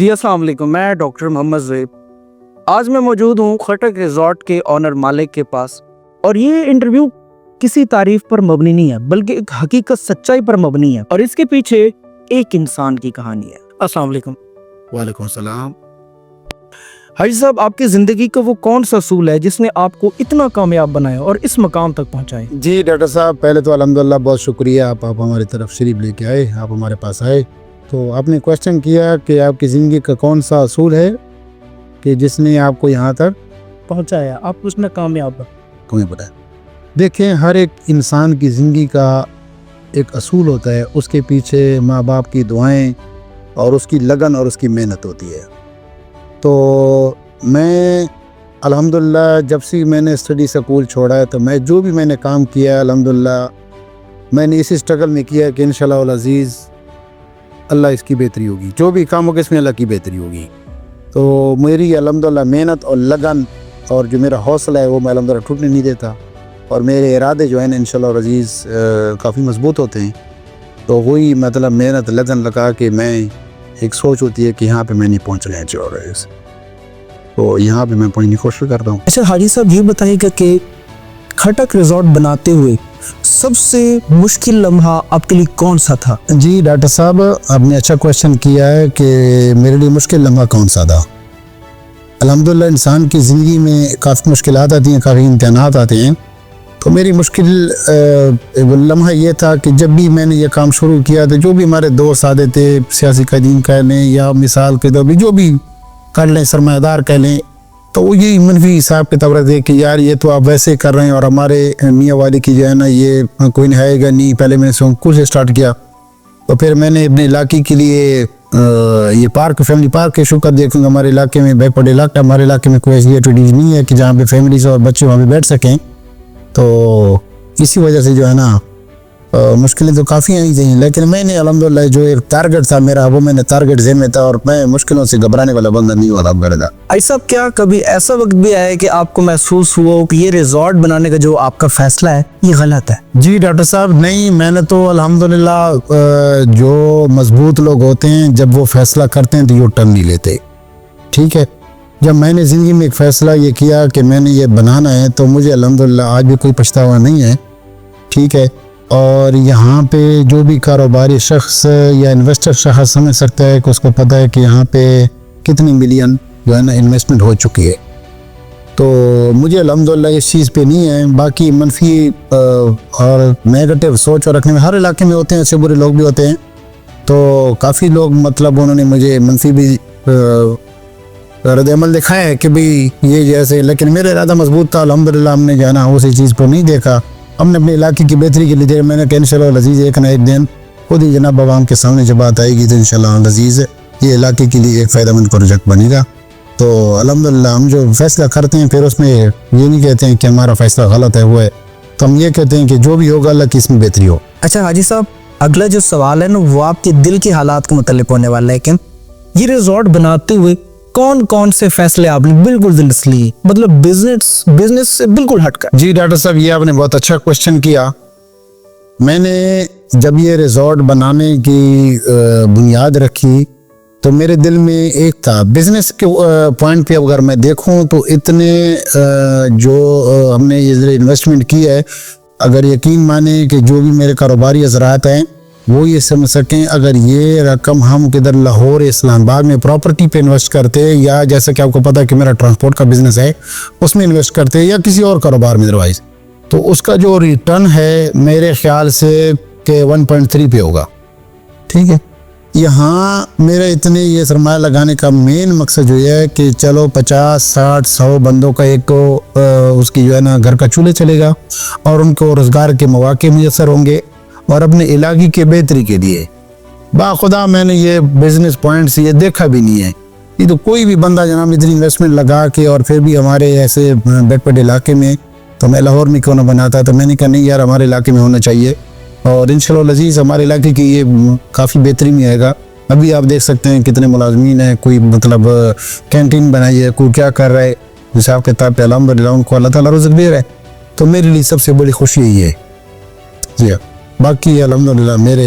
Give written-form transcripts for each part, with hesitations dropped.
جی السلام علیکم، میں ڈاکٹر محمد زیب۔ آج میں موجود ہوں خٹک ریزورٹ کے آنر مالک کے پاس، اور یہ انٹرویو کسی تعریف پر مبنی نہیں ہے بلکہ ایک حقیقت سچائی پر مبنی ہے، اور اس کے پیچھے ایک انسان کی کہانی ہے۔ السلام علیکم۔ وعلیکم السلام۔ حاجی صاحب، آپ کی زندگی کا وہ کون سا اصول ہے جس نے آپ کو اتنا کامیاب بنایا اور اس مقام تک پہنچائے؟ جی ڈاکٹر صاحب، پہلے تو الحمدللہ بہت شکریہ، آپ ہماری طرف شریف لے کے آئے، آپ ہمارے پاس آئے۔ تو آپ نے کویشچن کیا کہ آپ کی زندگی کا کون سا اصول ہے کہ جس نے آپ کو یہاں تک پہنچایا، آپ اس میں کامیاب کوئی بتائے۔ دیکھیں، ہر ایک انسان کی زندگی کا ایک اصول ہوتا ہے، اس کے پیچھے ماں باپ کی دعائیں اور اس کی لگن اور اس کی محنت ہوتی ہے۔ تو میں الحمدللہ جب سے میں نے اسٹڈی سکول چھوڑا ہے، تو میں جو بھی میں نے کام کیا ہے الحمدللہ میں نے اسی اسٹرگل میں کیا ہے کہ انشاءاللہ العزیز اللہ اس کی بہتری ہوگی، جو بھی کام ہوگا اس میں اللہ کی بہتری ہوگی۔ تو میری الحمدللہ محنت اور لگن اور جو میرا حوصلہ ہے وہ میں الحمدللہ ٹوٹنے نہیں دیتا، اور میرے ارادے جو ہیں نا انشاءاللہ العزیز کافی مضبوط ہوتے ہیں۔ تو وہی مطلب محنت لگن لگا کے میں ایک سوچ ہوتی ہے کہ یہاں پہ میں نہیں پہنچنا چاہ رہا، تو یہاں پہ میں پہنچنے کی کوشش کرتا ہوں۔ اچھا حاجی صاحب، یہ بتائیے گا کہ خٹک ریزورٹ بناتے ہوئے سب سے مشکل لمحہ آپ کے لیے کون سا تھا؟ جی ڈاکٹر صاحب، آپ نے اچھا کویشچن کیا ہے کہ میرے لیے مشکل لمحہ کون سا تھا۔ الحمدللہ انسان کی زندگی میں کافی مشکلات آتی ہیں، کافی امتحانات آتے ہیں۔ تو میری مشکل لمحہ یہ تھا کہ جب بھی میں نے یہ کام شروع کیا تھا، جو بھی ہمارے دوست آتے تھے، سیاسی قائدین کہہ لیں یا مثال کے طور پہ جو بھی کر لیں، سرمایہ دار کہہ لیں، تو وہ یہی منفی حساب کتاب رہتے کہ یار یہ تو آپ ویسے کر رہے ہیں، اور ہمارے میاں والی کی جو ہے نا یہ کوئی نہیں آئے گا نہیں۔ پہلے میں نے اسکول سے اسٹارٹ کیا، تو پھر میں نے اپنے علاقے کے لیے یہ پارک، فیملی پارک ایشو کر دیا، کیونکہ ہمارے علاقے میں بیک ورڈ علاقہ، ہمارے علاقے میں کوئی ایسی ایکٹیویٹیز نہیں ہے کہ جہاں پہ فیملیز اور بچے وہاں پہ بیٹھ سکیں۔ تو اسی وجہ سے جو ہے نا مشکلیں تو کافی آئی تھیں، لیکن میں نے الحمدللہ جو ایک ٹارگٹ تھا میرا، وہ میں نے ٹارگٹ ذہن میں تھا، اور میں مشکلوں سے گھبرانے والا بندہ نہیں ہوا تھا۔ ایسا کیا کبھی ایسا وقت بھی آیا کہ آپ کو محسوس ہوا کہ یہ ریزورٹ بنانے کا جو آپ کا فیصلہ ہے یہ غلط ہے؟ جی ڈاکٹر صاحب، نہیں، میں نے تو الحمدللہ جو مضبوط لوگ ہوتے ہیں جب وہ فیصلہ کرتے ہیں تو یو ٹرن نہیں لیتے، ٹھیک ہے۔ جب میں نے زندگی میں ایک فیصلہ یہ کیا کہ میں نے یہ بنانا ہے، تو مجھے الحمدللہ آج بھی کوئی پچھتاوا نہیں ہے، ٹھیک ہے۔ اور یہاں پہ جو بھی کاروباری شخص یا انویسٹر شخص سمجھ سکتا ہے کہ اس کو پتہ ہے کہ یہاں پہ کتنی ملین جو ہے نا انویسٹمنٹ ہو چکی ہے۔ تو مجھے الحمدللہ اس چیز پہ نہیں ہے۔ باقی منفی اور نیگیٹو سوچ اور رکھنے میں ہر علاقے میں ہوتے ہیں، ایسے برے لوگ بھی ہوتے ہیں۔ تو کافی لوگ مطلب انہوں نے مجھے منفی بھی رد عمل دکھایا ہے کہ بھئی یہ جیسے، لیکن میرا ارادہ مضبوط تھا الحمدللہ۔ ہم نے جو ہے نا اسی چیز کو نہیں دیکھا، ہم نے اپنے علاقے کی بہتری کے لیے میں نے کہا انشاءاللہ العزیز ایک نہ ایک دن خود ہی جناب عوام کے سامنے جب بات آئے گی تو انشاءاللہ العزیز یہ علاقے کے لیے ایک فائدہ مند پروجیکٹ بنے گا۔ تو الحمدللہ ہم جو فیصلہ کرتے ہیں پھر اس میں یہ نہیں کہتے ہیں کہ ہمارا فیصلہ غلط ہے وہ ہے، تو ہم یہ کہتے ہیں کہ جو بھی ہوگا اللہ کی اس میں بہتری ہو۔ اچھا حاجی صاحب، اگلا جو سوال ہے نا وہ آپ کے دل کے حالات کے متعلق ہونے والا ہے کہ یہ ریزورٹ بناتے ہوئے کون کون سے فیصلے آپ نے بالکل دل سے لیے، مطلب بزنس سے بالکل ہٹ کر؟ جی ڈاکٹر صاحب، یہ آپ نے بہت اچھا کویشچن کیا۔ میں نے جب یہ ریزورٹ بنانے کی بنیاد رکھی تو میرے دل میں ایک تھا بزنس کے پوائنٹ پہ اگر میں دیکھوں تو اتنے جو ہم نے یہ انویسٹمنٹ کی ہے، اگر یقین مانیں کہ جو بھی میرے کاروباری حضرات ہیں وہ یہ سمجھ سکیں اگر یہ رقم ہم کدھر لاہور اسلام آباد میں پراپرٹی پہ انویسٹ کرتے، یا جیسا کہ آپ کو پتا ہے کہ میرا ٹرانسپورٹ کا بزنس ہے اس میں انویسٹ کرتے، یا کسی اور کاروبار میں ادروائز، تو اس کا جو ریٹرن ہے میرے خیال سے کہ 1.3 پہ ہوگا، ٹھیک ہے۔ یہاں میرے اتنے یہ سرمایہ لگانے کا مین مقصد جو ہے کہ چلو 50 60 100 بندوں کا ایک اس کی جو ہے نا گھر کا چولہے چلے گا، اور ان کو روزگار کے مواقع میسر ہوں گے، اور اپنے علاقے کے بہتری کے لیے باخدا میں نے یہ بزنس پوائنٹ سے یہ دیکھا بھی نہیں ہے۔ یہ تو کوئی بھی بندہ جناب اتنی انویسٹمنٹ لگا کے اور پھر بھی ہمارے ایسے بیک ورڈ علاقے میں، تو میں لاہور میں کیوں نہ بناتا، تو میں نے کہا نہیں یار ہمارے علاقے میں ہونا چاہیے، اور انشاءاللہ العزیز ہمارے علاقے کی یہ کافی بہتری میں آئے گا۔ ابھی آپ دیکھ سکتے ہیں کتنے ملازمین ہیں، کوئی مطلب کینٹین بنائی ہے، کوئی کیا کر رہا ہے، حساب کتاب پہ الحمدللہ ان کو اللہ تعالیٰ رزق دے رہا ہے۔ تو میرے لیے سب سے بڑی خوشی یہی ہے۔ جی باقی الحمدللہ میرے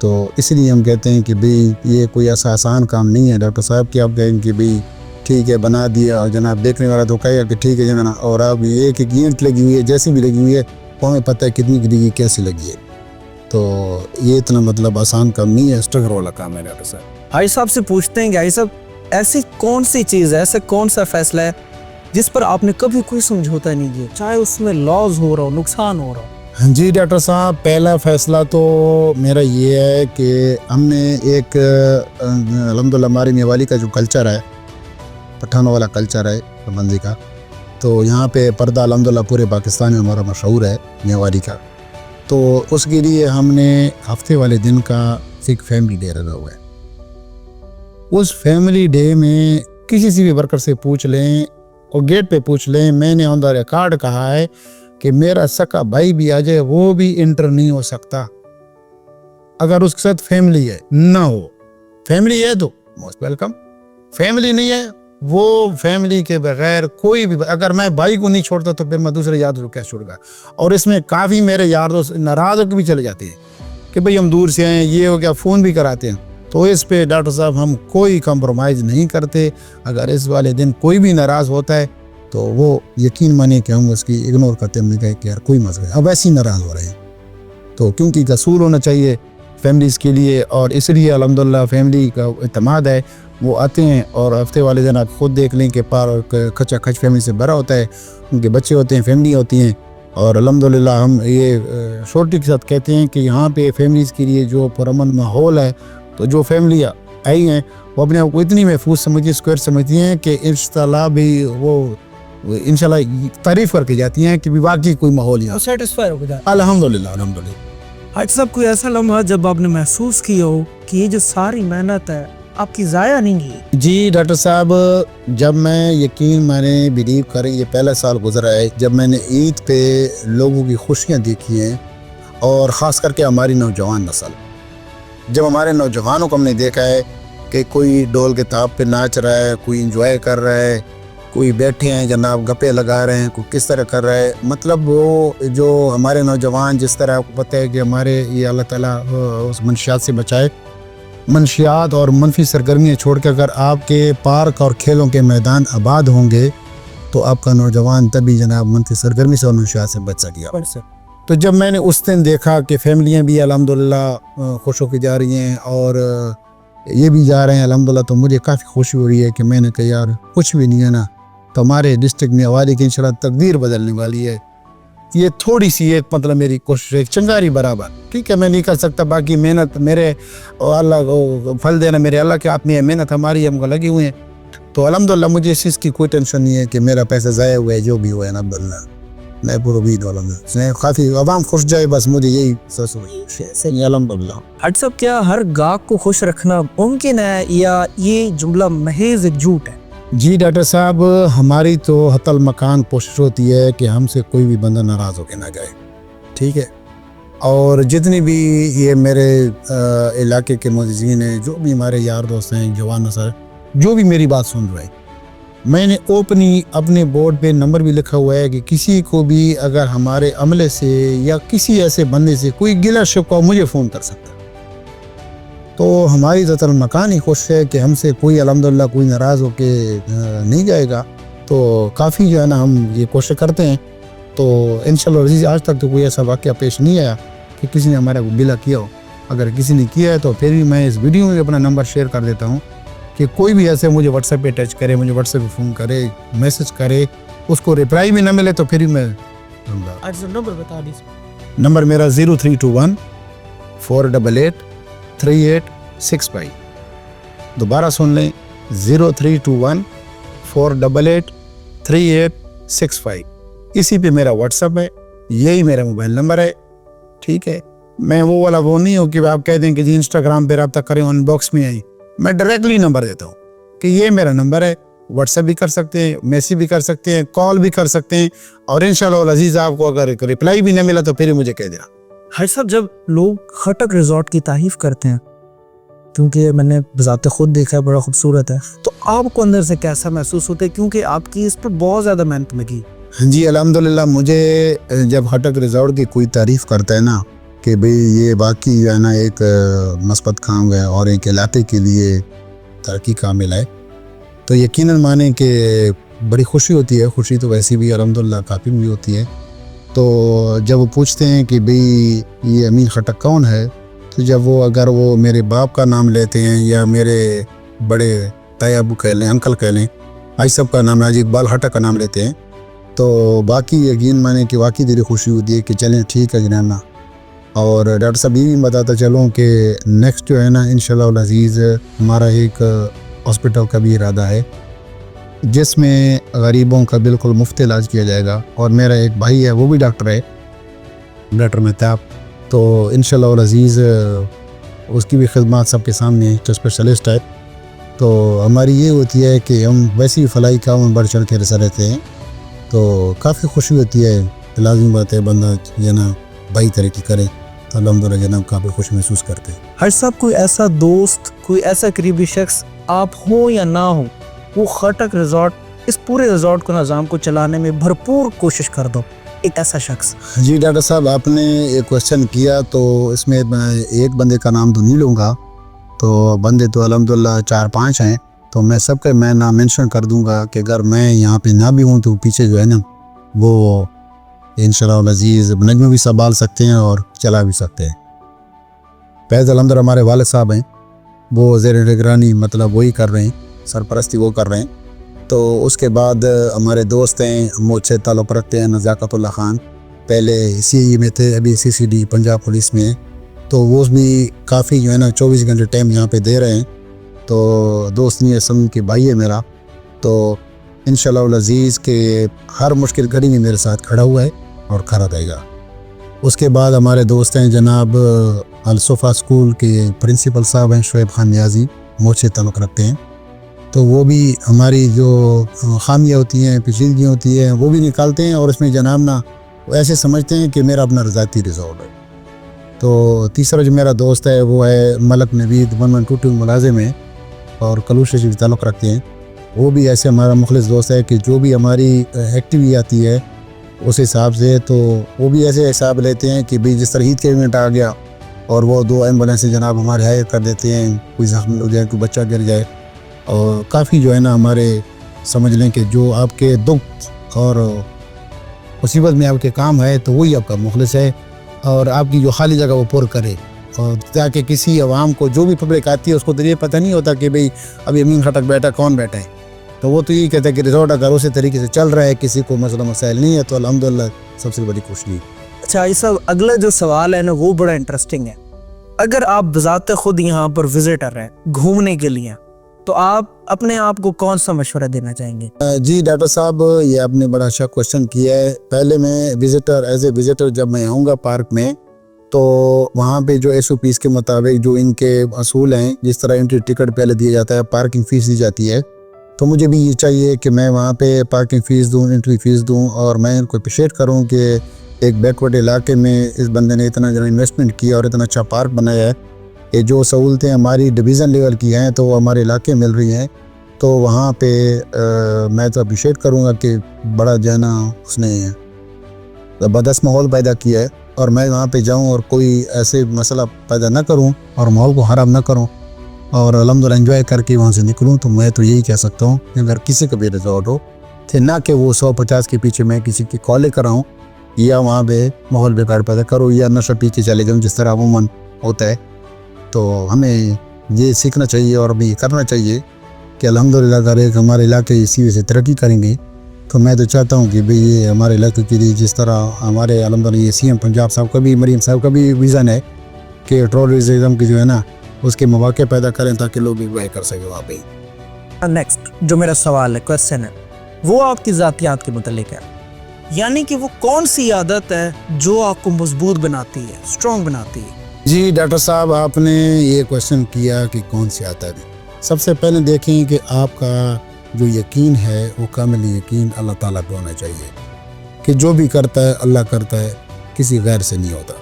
تو اس لیے ہم کہتے ہیں کہ بھئی یہ کوئی ایسا آسان کام نہیں ہے ڈاکٹر صاحب کہ آپ کہیں کہ بھئی ٹھیک ہے بنا دیا اور جناب دیکھنے والا تو کہے گا کہ ٹھیک ہے جناب، اور اب ایک اینٹ لگی ہوئی ہے جیسی بھی لگی ہوئی ہے وہ ہمیں پتہ ہے کتنی گری ہے کیسی لگی ہے. تو یہ اتنا مطلب آسان کام نہیں ہے، اسٹرگل والا کام ہے ڈاکٹر صاحب. حاجی صاحب سے پوچھتے ہیں کہ حاجی صاحب ایسی کون سی چیز ہے، ایسا کون سا فیصلہ ہے جس پر آپ نے کبھی کوئی سمجھوتا نہیں کیا، چاہے اس میں لاس ہو رہا ہو، نقصان ہو رہا ہو؟ ہاں جی ڈاکٹر صاحب، پہلا فیصلہ تو میرا یہ ہے کہ ہم نے ایک الحمدللہ ہماری میوالی کا جو کلچر ہے، پٹھانوں والا کلچر ہے پابندی کا، تو یہاں پہ پردہ الحمدللہ پورے پاکستان میں ہمارا مشہور ہے میوالی کا. تو اس کے لیے ہم نے ہفتے والے دن کا ایک فیملی ڈے رکھا ہوا ہے. اس فیملی ڈے میں کسی سے بھی ورکر سے پوچھ لیں اور گیٹ پہ پوچھ لیں، میں نے آن دا ریکارڈ کہا ہے کہ میرا سکا بھائی بھی آ جائے وہ بھی انٹر نہیں ہو سکتا اگر اس کے ساتھ فیملی ہے. نہ ہو فیملی ہے تو موسٹ ویلکم، فیملی نہیں ہے وہ فیملی کے بغیر کوئی بھی، اگر میں بھائی کو نہیں چھوڑتا تو پھر میں دوسرے یار دوست کو کیا چھوڑ گا. اور اس میں کافی میرے یار دوست ناراض ہو کے بھی چلے جاتے ہیں کہ بھئی ہم دور سے آئے، یہ ہو گیا، فون بھی کراتے ہیں. تو اس پہ ڈاکٹر صاحب ہم کوئی کمپرومائز نہیں کرتے. اگر اس والے دن کوئی بھی ناراض ہوتا ہے تو وہ یقین مانے کہ ہم اس کی اگنور کرتے، ہم نے کہا کہ یار کوئی مسئلہ نہیں، اب ایسے ہی ناراض ہو رہے ہیں. تو کیونکہ اصول ہونا چاہیے فیملیز کے لیے، اور اس لیے الحمدللہ فیملی کا اعتماد ہے. وہ آتے ہیں اور ہفتے والے دن آپ خود دیکھ لیں کہ پار کھچا کھچ فیملی سے بھرا ہوتا ہے، ان کے بچے ہوتے ہیں، فیملی ہوتی ہیں. اور الحمدللہ ہم یہ شورٹی کے ساتھ کہتے ہیں کہ یہاں پہ فیملیز کے لیے جو پرامن ماحول ہے، تو جو فیملی آئی ہیں وہ اپنے آپ کو اتنی محفوظ سمجھتی، اسکوائر سمجھتی ہیں کہ انشاءاللہ بھی وہ انشاءاللہ تعریف کر کے جاتی ہیں کہ بھی واقعی کوئی ماحول یہاں سیٹسفائی ہو جاتا. الحمدللہ. الحمدللہ. حاجی صاحب کوئی ایسا لمحہ جب آپ نے محسوس کیا ہو کہ یہ جو ساری محنت ہے آپ کی ضائع نہیں گئی؟ جی ڈاکٹر صاحب، جب میں یقین میں نے بلیو کریں، یہ پہلا سال گزرا ہے جب میں نے عید پہ لوگوں کی خوشیاں دیکھی ہیں، اور خاص کر کے ہماری نوجوان نسل، جب ہمارے نوجوانوں کو ہم نے دیکھا ہے کہ کوئی ڈول کے تاپ پہ ناچ رہا ہے، کوئی انجوائے کر رہا ہے، کوئی بیٹھے ہیں جناب گپے لگا رہے ہیں، کوئی کس طرح کر رہا ہے. مطلب وہ جو ہمارے نوجوان، جس طرح آپ کو پتہ ہے کہ ہمارے یہ اللہ تعالیٰ اس منشیات سے بچائے، منشیات اور منفی سرگرمیاں چھوڑ کے اگر آپ کے پارک اور کھیلوں کے میدان آباد ہوں گے تو آپ کا نوجوان تبھی جناب منفی سرگرمی سے اور منشیات سے بچ سکے گا. تو جب میں نے اس دن دیکھا کہ فیملیاں بھی الحمدللہ خوش ہو کے جا رہی ہیں اور یہ بھی جا رہے ہیں الحمدللہ، تو مجھے کافی خوشی ہو رہی ہے کہ میں نے کہا یار کچھ بھی نہیں ہے نا، تو ہمارے ڈسٹرکٹ میوالی کی انشاءاللہ تقدیر بدلنے والی ہے. یہ تھوڑی سی ایک مطلب میری کوشش ہے، چنگاری برابر. ٹھیک ہے میں نہیں کر سکتا، باقی محنت میرے اللہ کو پھل دینا میرے اللہ کے ہاتھ میں ہے، محنت ہماری ہم کو لگی ہوئی ہیں. تو الحمدللہ مجھے اس چیز کی کوئی ٹینشن نہیں ہے کہ میرا پیسہ ضائع ہوا ہے، جو بھی ہوا ہے الحمدللہ میں پورا امید الحمدللہ کافی عوام خوش جائے، بس مجھے یہی سوچ ہوئی الحمدللہ. حاجی صاحب کیا ہر گاہک کو خوش رکھنا ممکن ہے یا یہ جملہ محض ایک جھوٹ ہے؟ جی ڈاکٹر صاحب، ہماری تو حتی المکان کوشش ہوتی ہے کہ ہم سے کوئی بھی بندہ ناراض ہو کے نہ جائے. ٹھیک ہے، اور جتنی بھی یہ میرے علاقے کے معززین ہیں، جو بھی ہمارے یار دوست ہیں، جوان نسل جو بھی میری بات سن رہے ہیں، میں نے اوپنی اپنے بورڈ پہ نمبر بھی لکھا ہوا ہے کہ کسی کو بھی اگر ہمارے عملے سے یا کسی ایسے بندے سے کوئی گلہ شکوہ مجھے فون کر سکتا. تو ہماری ذات المکان ہی خوش ہے کہ ہم سے کوئی الحمدللہ کوئی ناراض ہو کے نہیں جائے گا. تو کافی جو ہے نا ہم یہ کوشش کرتے ہیں. تو انشاءاللہ عزیز آج تک تو کوئی ایسا واقعہ پیش نہیں آیا کہ کسی نے ہمارا گلہ کیا ہو. اگر کسی نے کیا ہے تو پھر بھی میں اس ویڈیو میں اپنا نمبر شیئر کر دیتا ہوں کہ کوئی بھی ایسے مجھے واٹس ایپ پہ ٹچ کرے، مجھے واٹس ایپ پہ فون کرے، میسج کرے، اس کو ریپلائی بھی نہ ملے تو پھر بھی میں نمبر بتا دیجیے. نمبر میرا 0321 488 3865. دوبارہ سن لیں 0321 488 3865. اسی پہ میرا واٹس ایپ ہے، یہی میرا موبائل نمبر ہے. ٹھیک ہے، میں وہ والا وہ نہیں ہوں کہ آپ کہہ دیں کہ جی انسٹاگرام پہ رابطہ کریں ان باکس میں آئی. میں ڈائریکٹلی نمبر دیتا ہوں کہ یہ میرا نمبر ہے، واٹس ایپ بھی کر سکتے ہیں، میسیج بھی کر سکتے ہیں، کال بھی کر سکتے ہیں. اور انشاءاللہ عزیز آپ کو اگر ریپلائی بھی نہ ملا تو پھر مجھے کہہ دینا. حاجی صاحب جب لوگ خٹک ریزورٹ کی تعریف کرتے ہیں، کیونکہ میں نے بذات خود دیکھا ہے بڑا خوبصورت ہے، تو آپ کو اندر سے کیسا محسوس ہوتا ہے کیونکہ آپ کی اس پر بہت زیادہ محنت لگی؟ جی الحمدللہ، مجھے جب خٹک ریزورٹ کی کوئی تعریف کرتا ہے نا کہ بھئی یہ باقی جو ہے نا ایک مثبت کام ہے اور ایک علاقے کے لیے ترقی کا عامل ہے، تو یقیناً مانیں کہ بڑی خوشی ہوتی ہے. خوشی تو ویسی بھی الحمدللہ کافی بھی ہوتی ہے. تو جب وہ پوچھتے ہیں کہ بھئی یہ امین خٹک کون ہے، تو جب وہ اگر وہ میرے باپ کا نام لیتے ہیں یا میرے بڑے تایا ابو کہہ لیں، انکل کہہ لیں، آج سب کا نام حاجی اقبال خٹک کا نام لیتے ہیں، تو باقی یقین مانے کہ واقعی دل خوشی ہوتی ہے کہ چلیں ٹھیک ہے جناب. اور ڈاکٹر صاحب یہ بھی بتاتا چلوں کہ نیکسٹ جو ہے نا انشاءاللہ العزیز ہمارا ایک ہاسپٹل کا بھی ارادہ ہے جس میں غریبوں کا بالکل مفت علاج کیا جائے گا. اور میرا ایک بھائی ہے وہ بھی ڈاکٹر ہے، ڈاکٹر مہتاب، تو انشاءاللہ العزیز اس کی بھی خدمات سب کے سامنے ہے، جو اسپیشلسٹ ہے. تو ہماری یہ ہوتی ہے کہ ہم ویسی فلاحی کام میں بڑھ چڑھ کے رسا رہتے ہیں، تو کافی خوشی ہوتی ہے. لازمی بات ہے بندہ جناب بھائی ترقی کرے تو الحمدللہ جناب کافی خوش محسوس کرتے ہیں. حاجی صاحب کوئی ایسا دوست، کوئی ایسا قریبی شخص آپ ہوں یا نہ ہوں، وہ خٹک ریزورٹ، اس پورے ریزورٹ کو نظام کو چلانے میں بھرپور کوشش کر دو، ایک ایسا شخص؟ جی ڈاکٹر صاحب آپ نے ایک کوشچن کیا تو اس میں میں ایک بندے کا نام تو نہیں لوں گا، تو بندے تو الحمدللہ 4-5 ہیں، تو میں سب کا میں نام مینشن کر دوں گا کہ اگر میں یہاں پہ نہ بھی ہوں تو پیچھے جو ہے نا وہ انشاءاللہ العزیز نجم بھی سنبھال سکتے ہیں اور چلا بھی سکتے ہیں. فیض الحمدللہ ہمارے والد صاحب ہیں، وہ زیر نگرانی مطلب وہی کر رہے ہیں، سرپرستی وہ کر رہے ہیں. تو اس کے بعد ہمارے دوست ہیں، مجھ سے تعلق رکھتے ہیں نزاکت اللہ خان، پہلے CI میں تھے، ابھی CCD پنجاب پولیس میں ہیں، تو وہ بھی کافی جو ہے نا 24 گھنٹے ٹائم یہاں پہ دے رہے ہیں. تو دوست نہیں ہے، سمجھ کے بھائی ہے میرا، تو انشاءاللہ العزیز کہ ہر مشکل گھڑی میں میرے ساتھ کھڑا ہوا ہے اور کھڑا رہے گا. اس کے بعد ہمارے دوست ہیں جناب الصفا اسکول کے پرنسپل صاحب ہیں شعیب خان نیازی، مجھ سے تعلق رکھتے ہیں. تو وہ بھی ہماری جو خامیاں ہوتی ہیں، پیچیدگیاں ہوتی ہیں، وہ بھی نکالتے ہیں، اور اس میں جناب نا وہ ایسے سمجھتے ہیں کہ میرا اپنا ذاتی ریزورٹ ہے. تو تیسرا جو میرا دوست ہے وہ ہے ملک نوید 1122 ملازم ہے اور کلوش سے بھی تعلق رکھتے ہیں. وہ بھی ایسے ہمارا مخلص دوست ہے کہ جو بھی ہماری ایکٹیویٹی آتی ہے اس حساب سے، تو وہ بھی ایسے حساب لیتے ہیں کہ بھی جس طرح عید کے ایونٹ آ گیا اور وہ 2 ایمبولینس جناب ہمارے ہائر کر دیتے ہیں، کوئی زخمی ہو جائے، کوئی بچہ گر جائے، اور کافی جو ہے نا ہمارے سمجھ لیں کہ جو آپ کے دکھ اور مصیبت میں آپ کے کام ہے تو وہی آپ کا مخلص ہے، اور آپ کی جو خالی جگہ وہ پر کرے. اور تاکہ کسی عوام کو جو بھی پبلک آتی ہے اس کو تو یہ پتہ نہیں ہوتا کہ بھئی ابھی امین خٹک بیٹھا کون بیٹھا ہے، تو وہ تو یہی کہتا ہے کہ ریزورٹ اگر اسی طریقے سے چل رہا ہے، کسی کو مسئلہ مسائل نہیں ہے، تو الحمدللہ سب سے بڑی خوشی. اچھا یہ سب اگلا جو سوال ہے نا وہ بڑا انٹرسٹنگ ہے. اگر آپ بذات خود یہاں پر وزٹر ہیں، گھومنے کے لیے، تو آپ اپنے آپ کو کون سا مشورہ دینا چاہیں گے؟ جی ڈاکٹر صاحب یہ آپ نے بڑا اچھا کوشچن کیا ہے. پہلے میں ایز اے وزٹر جب میں آؤں گا پارک میں، تو وہاں پہ جو SOPs کے مطابق جو ان کے اصول ہیں، جس طرح انٹری ٹکٹ پہلے دیا جاتا ہے، پارکنگ فیس دی جاتی ہے، تو مجھے بھی یہ چاہیے کہ میں وہاں پہ پارکنگ فیس دوں، انٹری فیس دوں، اور میں ان کو اپریشیٹ کروں کہ ایک بیکورڈ علاقے میں اس بندے نے اتنا جو انویسٹمنٹ کیا اور اتنا اچھا پارک بنایا ہے کہ جو سہولتیں ہماری ڈویژن لیول کی ہیں تو وہ ہمارے علاقے مل رہی ہیں. تو وہاں پہ میں تو اپریشیٹ کروں گا کہ بڑا جو ہے نا اس نے زبردست ماحول پیدا کیا ہے، اور میں وہاں پہ جاؤں اور کوئی ایسے مسئلہ پیدا نہ کروں اور ماحول کو خراب نہ کروں، اور الحمدللہ انجوائے کر کے وہاں سے نکلوں. تو میں تو یہی کہہ سکتا ہوں کہ اگر کسی کا بھی ریزورٹ ہو تو نہ کہ وہ 150 کے پیچھے میں کسی کی کالے کراؤں یا وہاں پہ ماحول بیکار پیدا کروں یا نشہ پی کے چلے جاؤں، جس طرح عموماً ہوتا ہے. تو ہمیں یہ سیکھنا چاہیے اور بھی کرنا چاہیے کہ الحمدللہ اگر ایک ہمارے علاقے اسی وجہ سے ترقی کریں گے، تو میں تو چاہتا ہوں کہ بھئی یہ ہمارے علاقے کے لیے جس طرح ہمارے الحمدللہ یہ CM پنجاب صاحب کا بھی، مریم صاحب کا بھی ویژن ہے کہ ٹورزم کی جو ہے نا اس کے مواقع پیدا کریں تاکہ لوگ انجوائے کر سکیں وہاں پہ. نیکسٹ جو میرا سوال ہے، کویسچن ہے، وہ آپ کی ذاتیات کے متعلق ہے. یعنی کہ وہ کون سی عادت ہے جو آپ کو مضبوط بناتی ہے، اسٹرانگ بناتی ہے؟ جی ڈاکٹر صاحب آپ نے یہ کویشچن کیا کہ کون سی عادت ہے. سب سے پہلے دیکھیں کہ آپ کا جو یقین ہے وہ کامل یقین اللہ تعالیٰ پہ ہونا چاہیے کہ جو بھی کرتا ہے اللہ کرتا ہے، کسی غیر سے نہیں ہوتا.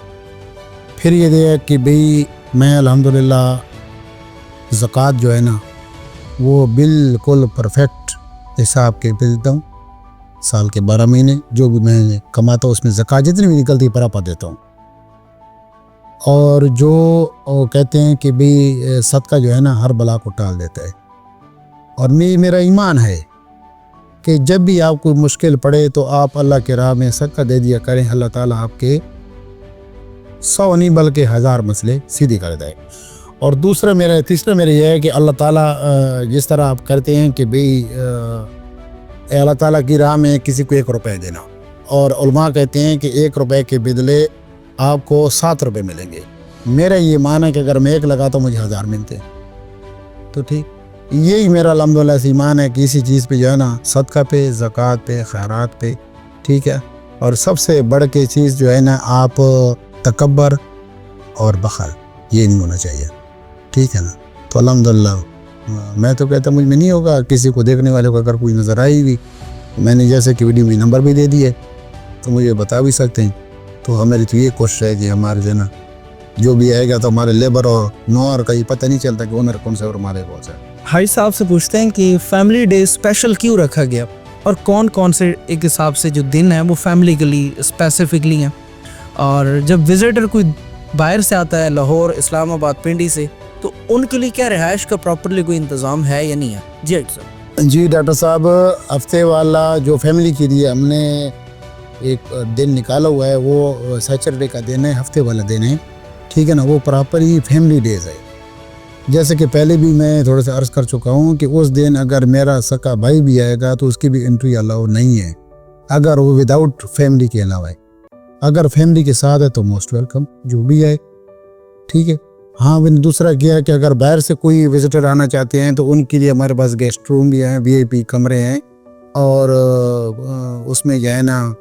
پھر یہ ہے کہ بھئی میں الحمدللہ زکوٰۃ جو ہے نا وہ بالکل پرفیکٹ حساب کے دیتا ہوں. سال کے 12 مہینے جو بھی میں کماتا ہوں اس میں زکوٰۃ جتنی بھی نکلتی ہے برابر دیتا ہوں. اور جو وہ کہتے ہیں کہ بھئی صدقہ جو ہے نا ہر بلا کو ٹال دیتا ہے، اور میرا ایمان ہے کہ جب بھی آپ کو مشکل پڑے تو آپ اللہ کے راہ میں صدقہ دے دیا کریں، اللہ تعالیٰ آپ کے 100 نہیں بلکہ 1000 مسئلے سیدھے کر دے۔ اور تیسرا میرا یہ ہے کہ اللہ تعالیٰ جس طرح آپ کرتے ہیں کہ بھئی اللہ تعالیٰ کی راہ میں کسی کو 1 روپے دینا، اور علماء کہتے ہیں کہ 1 روپے کے بدلے آپ کو 7 روپے ملیں گے، میرا یہ معنی ہے کہ اگر میں 1 لگاتا ہوں مجھے 1000 ملتے ہیں، تو ٹھیک یہی میرا الحمدللہ سے ایمان ہے کہ اسی چیز پہ جو ہے نا صدقہ پہ، زکوٰۃ پہ، خیرات پہ، ٹھیک ہے۔ اور سب سے بڑھ کے چیز جو ہے نا آپ تکبر اور بخل یہ نہیں ہونا چاہیے، ٹھیک ہے نا۔ تو الحمدللہ میں تو کہتا مجھ میں نہیں ہوگا، کسی کو دیکھنے والے کو اگر کوئی نظر آئی بھی، میں نے جیسے کہ ویڈیو میں نمبر بھی دے دیے تو مجھے بتا بھی سکتے ہیں۔ تو ہماری تو یہ کوشش ہے کہ ہمارے جو ہے نا جو بھی آئے گا تو ہمارے لیبر اور نوار کا یہ پتہ نہیں چلتا کہ اونر کون سا اور ہمارے کون سا ہے۔ حاجی صاحب سے پوچھتے ہیں کہ فیملی ڈے اسپیشل کیوں رکھا گیا، اور کون کون سے ایک حساب سے جو دن ہیں وہ فیملی کے لیے اسپیسیفکلی ہیں، اور جب وزٹر کوئی باہر سے آتا ہے، لاہور، اسلام آباد، پنڈی سے، تو ان کے لیے کیا رہائش کا پراپرلی کوئی انتظام ہے یا نہیں ہے؟ جی صاحب۔ جی ڈاکٹر صاحب، ہفتے والا جو فیملی کے لیے ہم نے ایک دن نکالا ہوا ہے وہ سیچرڈے کا دن ہے، ہفتے والا دن ہے، ٹھیک ہے نا۔ وہ پراپر ہی فیملی ڈیز ہے، جیسے کہ پہلے بھی میں تھوڑا سا عرض کر چکا ہوں کہ اس دن اگر میرا سکا بھائی بھی آئے گا تو اس کی بھی انٹری الاؤ نہیں ہے اگر وہ وداؤٹ فیملی کے علاوہ ہے۔ اگر فیملی کے ساتھ ہے تو موسٹ ویلکم جو بھی ہے، ٹھیک ہے۔ ہاں دوسرا کیا ہے کہ اگر باہر سے کوئی وزٹر آنا چاہتے ہیں تو ان کے لیے ہمارے پاس گیسٹ روم بھی ہیں، VIP کمرے ہیں، اور اس میں جو ہے نا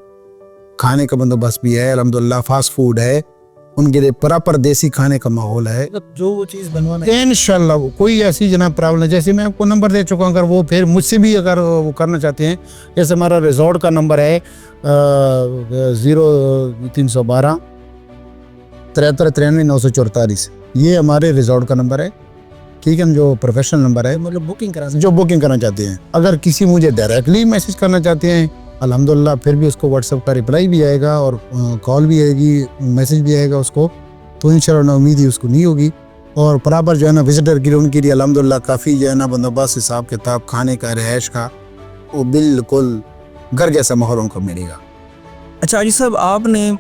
کھانے کا بندوبست بھی ہے، الحمدللہ فاسٹ فوڈ ہے، ان کے لیے پراپر دیسی کھانے کا ماحول ہے، جو وہ چیز بنوانا انشاءاللہ کوئی ایسی جناب پرابلم ہے۔ جیسے میں آپ کو نمبر دے چکا ہوں، اگر وہ پھر مجھ سے بھی اگر وہ کرنا چاہتے ہیں، جیسے ہمارا ریزورٹ کا نمبر ہے 0312 73 93 944، یہ ہمارے ریزورٹ کا نمبر ہے، ٹھیک ہے، جو پروفیشنل نمبر ہے، مطلب جو بکنگ کرنا چاہتے ہیں۔ اگر کسی مجھے ڈائریکٹلی میسج کرنا چاہتے ہیں الحمدللہ پھر بھی اس کو واٹس ایپ کا رپلائی بھی آئے گا اور کال بھی آئے گی، میسج بھی آئے گا اس کو، تو انشاءاللہ امید ہی اس کو نہیں ہوگی۔ اور پراپر جو ہے نا وزٹر کے لیے ان کے لیے الحمدللہ کافی جو ہے نا بندوبست، حساب کتاب، کھانے کا، رہائش کا، وہ بالکل گھر جیسا ماحول ان کو ملے گا۔ اچھا حاجی صاحب، آپ نے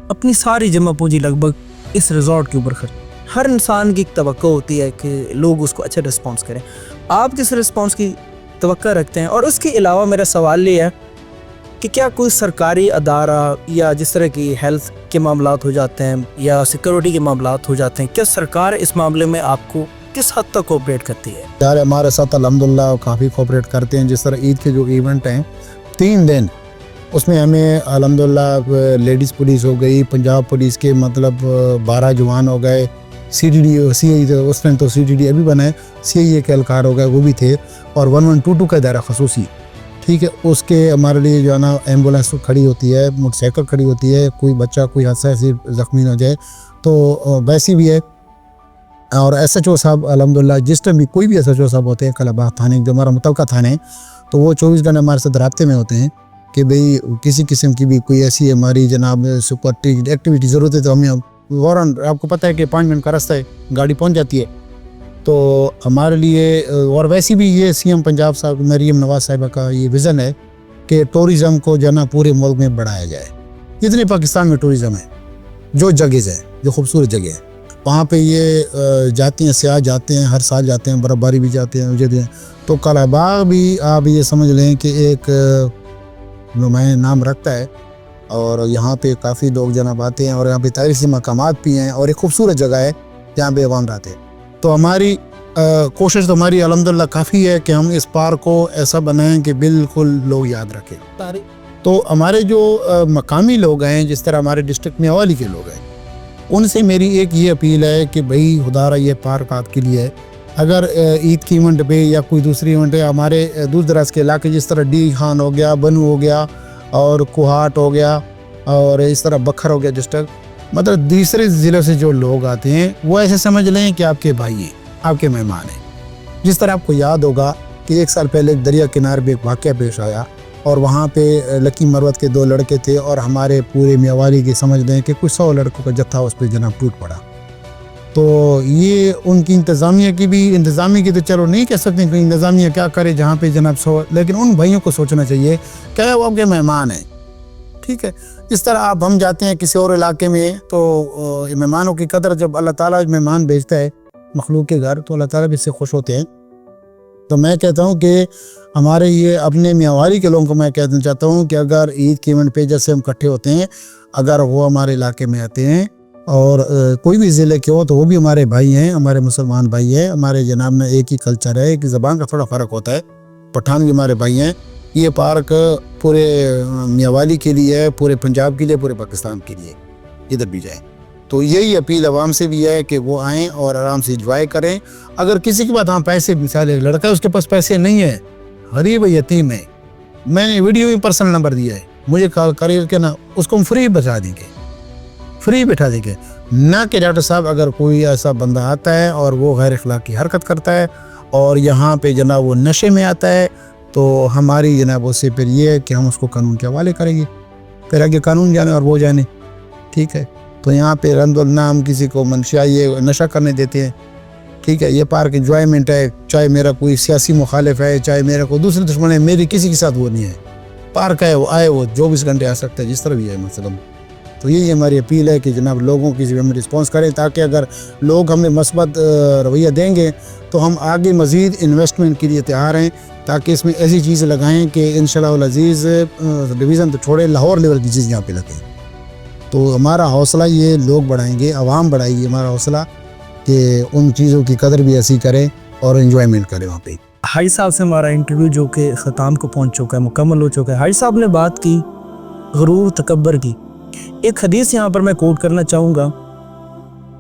اپنی ساری جمع پونجی لگ بھگ اس ریزورٹ کے اوپر خرچ، ہر انسان کی ایک توقع ہوتی ہے کہ لوگ اس کو اچھا رسپانس کریں، آپ کس رسپانس کی توقع رکھتے ہیں؟ اور اس کے علاوہ میرا سوال یہ ہے کہ کیا کوئی سرکاری ادارہ یا جس طرح کی ہیلتھ کے معاملات ہو جاتے ہیں یا سیکورٹی کے معاملات ہو جاتے ہیں، کیا سرکار اس معاملے میں آپ کو کس حد تک کوآپریٹ کرتی ہے؟ یار ہمارے ساتھ الحمدللہ کافی کوآپریٹ کرتے ہیں۔ جس طرح عید کے جو ایونٹ ہیں 3 دن، اس میں ہمیں الحمدللہ لیڈیز پولیس ہو گئی، پنجاب پولیس کے مطلب 12 جوان ہو گئے، CDD اس میں تو CDD ابھی بنا ہے، CIA کے اہلکار ہو گئے وہ بھی تھے، اور 1122 کا دائرہ خصوصی، ٹھیک ہے۔ اس کے ہمارے لیے جو ہے نا ایمبولینس کھڑی ہوتی ہے، موٹر سائیکل کھڑی ہوتی ہے، کوئی بچہ کوئی حادثہ ایسی زخمی نہ ہو جائے تو ویسی بھی ہے۔ اور SHO صاحب الحمدللہ جس ٹائم بھی کوئی بھی SHO صاحب ہوتے ہیں قلعہ باغ تھانے جو ہمارا متعلقہ تھانے ہیں، تو وہ 24 گھنٹے ہمارے ساتھ رابطے میں ہوتے ہیں کہ بھئی کسی قسم کی بھی کوئی ایسی ہماری جناب سپورٹی ایکٹیویٹی ضرورت ہے تو ہمیں فوراً، آپ کو پتہ ہے کہ 5 منٹ کا راستہ ہے، گاڑی پہنچ جاتی ہے، تو ہمارے لیے۔ اور ویسے بھی یہ CM پنجاب صاحب مریم نواز صاحبہ کا یہ ویژن ہے کہ ٹورزم کو جو ہے نا پورے ملک میں بڑھایا جائے، جتنے پاکستان میں ٹورزم ہے، جو جگہ ہے، جو خوبصورت جگہ ہے، وہاں پہ یہ جاتے ہیں، سیاح جاتے ہیں، ہر سال جاتے ہیں، برف باری بھی جاتے ہیں، تو قلعہ باغ بھی آپ یہ سمجھ لیں کہ ایک نمایاں نام رکھتا ہے، اور یہاں پہ کافی لوگ جناب آتے ہیں، اور یہاں پہ تاریخی مقامات بھی ہیں، اور ایک خوبصورت جگہ ہے جہاں پہ عوام رہتے ہیں۔ تو ہماری کوشش تو ہماری الحمدللہ کافی ہے کہ ہم اس پارک کو ایسا بنائیں کہ بالکل لوگ یاد رکھیں۔ تو ہمارے جو مقامی لوگ ہیں، جس طرح ہمارے ڈسٹرکٹ میاوالی کے لوگ ہیں، ان سے میری ایک یہ اپیل ہے کہ بھئی خدا یہ پارک آپ کے لیے ہے۔ اگر عید کی ایونٹ پہ یا کوئی دوسری ایونٹ ہے، ہمارے دور دراز کے علاقے جس طرح ڈی خان ہو گیا، بنو ہو گیا، اور کوہاٹ ہو گیا، اور اس طرح بکھر ہو گیا ڈسٹرکٹ، مطلب دوسرے ضلع سے جو لوگ آتے ہیں وہ ایسے سمجھ لیں کہ آپ کے بھائی ہیں، آپ کے مہمان ہیں۔ جس طرح آپ کو یاد ہوگا کہ 1 سال پہلے ایک دریا کنارے پہ ایک واقعہ پیش آیا اور وہاں پہ لکی مروت کے 2 لڑکے تھے اور ہمارے پورے میاں کے سمجھ لیں کہ کچھ 100 لڑکوں کا جتھا اس پہ جناب ٹوٹ پڑا. تو یہ ان کی انتظامیہ کی بھی، انتظامیہ کی تو چلو نہیں کہہ سکتے کہ انتظامیہ کیا کرے جہاں پہ جناب 100، لیکن ان بھائیوں کو سوچنا چاہیے کہ وہ آپ کے مہمان ہیں. ٹھیک ہے، اس طرح آپ ہم جاتے ہیں کسی اور علاقے میں تو مہمانوں کی قدر جب اللہ تعالیٰ مہمان بھیجتا ہے مخلوق کے گھر تو اللہ تعالیٰ بھی اس سے خوش ہوتے ہیں. تو میں کہتا ہوں کہ ہمارے یہ اپنے میاں کے لوگوں کو میں کہنا چاہتا ہوں کہ اگر عید کے ایونٹ پہ جیسے ہم اکٹھے ہوتے ہیں، اگر وہ ہمارے علاقے میں آتے ہیں اور کوئی بھی ضلع کے ہو تو وہ بھی ہمارے بھائی ہیں، ہمارے مسلمان بھائی ہیں. ہمارے جناب میں ایک ہی کلچر ہے، ایک زبان کا تھوڑا فرق ہوتا ہے. پٹھان بھی ہمارے بھائی ہیں. یہ پارک پورے میاں کے لیے ہے، پورے پنجاب کے لیے، پورے پاکستان کے لیے، ادھر بھی جائیں. تو یہی اپیل عوام سے بھی ہے کہ وہ آئیں اور آرام سے انجوائے کریں. اگر کسی کے پاس پیسے، مثال ایک لڑکا ہے اس کے پاس پیسے نہیں ہے، غریب یتیم ہے، میں نے ویڈیو میں پرسنل نمبر دیا ہے، مجھے کال کریے کہ نا اس کو ہم فری بچا دیں گے، فری بٹھا دیں گے. نہ کہ ڈاکٹر صاحب اگر کوئی ایسا بندہ آتا ہے اور وہ غیر اخلاقی حرکت کرتا ہے اور یہاں پہ جناب وہ نشے میں آتا ہے تو ہماری جناب اس سے پھر یہ ہے کہ ہم اس کو قانون کے حوالے کریں گے، پھر آگے قانون جانے اور وہ جانے. ٹھیک ہے، تو یہاں پہ رند النام کسی کو منشا یہ نشہ کرنے دیتے ہیں. ٹھیک ہے، یہ پارک انجوائمنٹ ہے، چاہے میرا کوئی سیاسی مخالف ہے، چاہے میرا کوئی دوسرے دشمن ہے، میری کسی کے ساتھ وہ نہیں ہے. پارک ہے، وہ آئے، وہ 24 گھنٹے آ سکتا ہے جس طرح بھی ہے مثلا. تو یہی ہماری اپیل ہے کہ جناب لوگوں کی ہم رسپانس کریں تاکہ اگر لوگ ہمیں مثبت رویہ دیں گے تو ہم آگے مزید انویسٹمنٹ کے لیے تیار ہیں، تاکہ اس میں ایسی چیزیں لگائیں کہ انشاءاللہ العزیز ڈویژن تو چھوڑے لاہور لیول کی چیز یہاں پہ لگیں. تو ہمارا حوصلہ یہ لوگ بڑھائیں گے، عوام بڑھائے گی ہمارا حوصلہ کہ ان چیزوں کی قدر بھی ایسی کریں اور انجوائمنٹ کریں وہاں پہ. حاجی صاحب سے ہمارا انٹرویو جو کہ ختام کو پہنچ چکا ہے، مکمل ہو چکا ہے. حاجی صاحب نے بات کی غرور تکبر کی. ایک حدیث یہاں پر میں کوٹ کرنا چاہوں گا.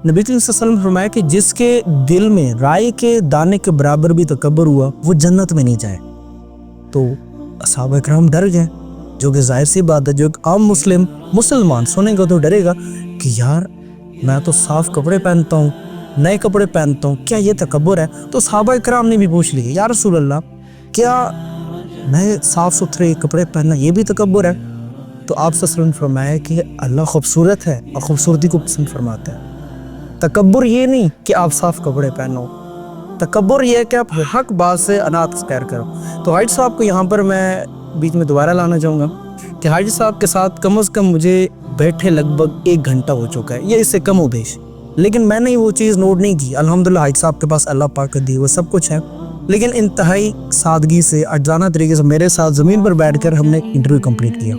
نبی صلی اللہ علیہ وسلم نے فرمایا کہ جس کے دل میں رائے کے دانے کے برابر بھی تکبر ہوا وہ جنت میں نہیں جائے. تو صحابہ اکرام ڈر گئے، جو کہ ظاہر سی بات ہے، جو ایک عام مسلمان سنے گا تو ڈرے گا کہ یار میں تو صاف کپڑے پہنتا ہوں، نئے کپڑے پہنتا ہوں، کیا یہ تکبر ہے؟ تو صحابہ اکرام نے بھی پوچھ لیا، یا رسول اللہ کیا نئے صاف ستھرے کپڑے پہننا یہ بھی تکبر ہے؟ تو آپ صلی اللہ علیہ وسلم نے فرمایا کہ اللہ خوبصورت ہے اور خوبصورتی کو پسند فرماتا ہے. تکبر یہ نہیں کہ آپ صاف کپڑے پہنو، تکبر یہ ہے کہ آپ حق بات سے انات خیر کرو. تو حاجی صاحب کو یہاں پر میں بیچ میں دوبارہ لانا چاہوں گا کہ حاجی صاحب کے ساتھ کم از کم مجھے بیٹھے لگ بھگ 1 گھنٹہ ہو چکا ہے یا اس سے کم و بیش، لیکن میں نے وہ چیز نوٹ نہیں کی. الحمدللہ حاجی صاحب کے پاس اللہ پاک کا دی وہ سب کچھ ہے، لیکن انتہائی سادگی سے اجزانہ طریقے سے میرے ساتھ زمین پر بیٹھ کر ہم نے انٹرویو کمپلیٹ کیا.